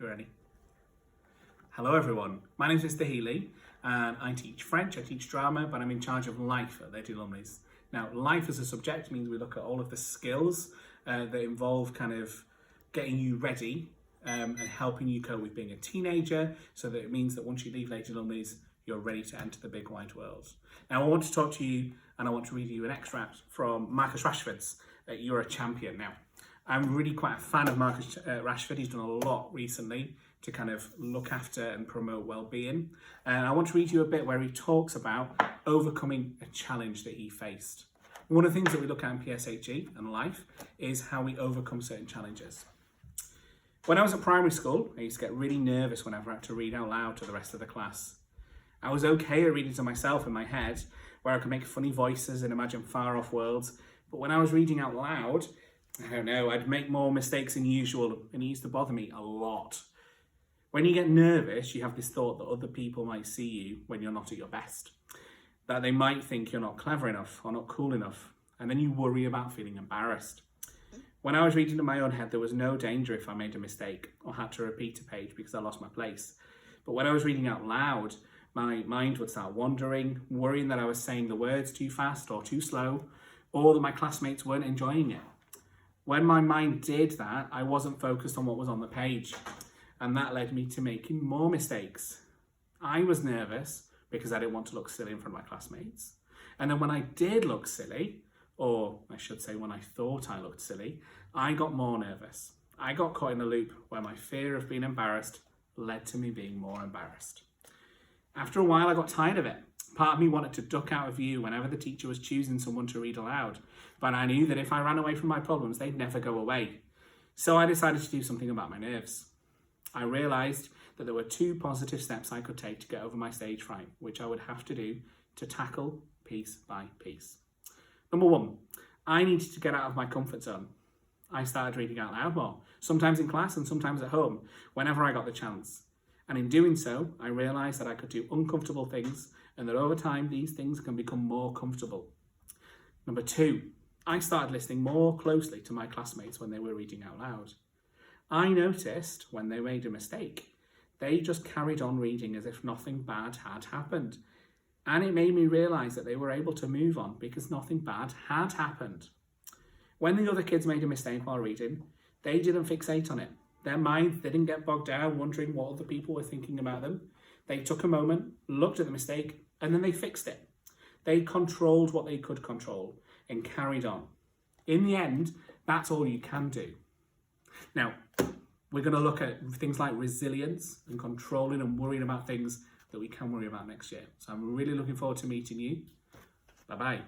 You ready? Hello everyone, my name is Mr. Healy and I teach French, I teach drama, but I'm in charge of life at Lady Lumley's. Now, life as a subject means we look at all of the skills that involve kind of getting you ready and helping you cope with being a teenager, so that it means that once you leave Lady Lumley's, you're ready to enter the big wide world. Now, I want to talk to you and I want to read you an extract from Marcus Rashford's You're a Champion. Now, I'm really quite a fan of Marcus Rashford. He's done a lot recently to kind of look after and promote well-being. And I want to read you a bit where he talks about overcoming a challenge that he faced. One of the things that we look at in PSHE and life is how we overcome certain challenges. When I was at primary school, I used to get really nervous whenever I had to read out loud to the rest of the class. I was okay at reading to myself in my head, where I could make funny voices and imagine far-off worlds. But when I was reading out loud, I don't know, I'd make more mistakes than usual, and it used to bother me a lot. When you get nervous, you have this thought that other people might see you when you're not at your best, that they might think you're not clever enough or not cool enough, and then you worry about feeling embarrassed. When I was reading in my own head, there was no danger if I made a mistake or had to repeat a page because I lost my place. But when I was reading out loud, my mind would start wandering, worrying that I was saying the words too fast or too slow, or that my classmates weren't enjoying it. When my mind did that, I wasn't focused on what was on the page, and that led me to making more mistakes. I was nervous because I didn't want to look silly in front of my classmates. And then when I did look silly, or I should say when I thought I looked silly, I got more nervous. I got caught in a loop where my fear of being embarrassed led to me being more embarrassed. After a while, I got tired of it. Part of me wanted to duck out of view whenever the teacher was choosing someone to read aloud, but I knew that if I ran away from my problems, they'd never go away. So I decided to do something about my nerves. I realised that there were 2 positive steps I could take to get over my stage fright, which I would have to do to tackle piece by piece. Number 1, I needed to get out of my comfort zone. I started reading out loud more, sometimes in class and sometimes at home, whenever I got the chance. And in doing so, I realised that I could do uncomfortable things and that over time, these things can become more comfortable. Number 2, I started listening more closely to my classmates when they were reading out loud. I noticed when they made a mistake, they just carried on reading as if nothing bad had happened. And it made me realise that they were able to move on because nothing bad had happened. When the other kids made a mistake while reading, they didn't fixate on it. Their minds didn't get bogged down wondering what other people were thinking about them. They took a moment, looked at the mistake, and then they fixed it. They controlled what they could control and carried on. In the end, that's all you can do. Now, we're going to look at things like resilience and controlling and worrying about things that we can worry about next year. So I'm really looking forward to meeting you. Bye-bye.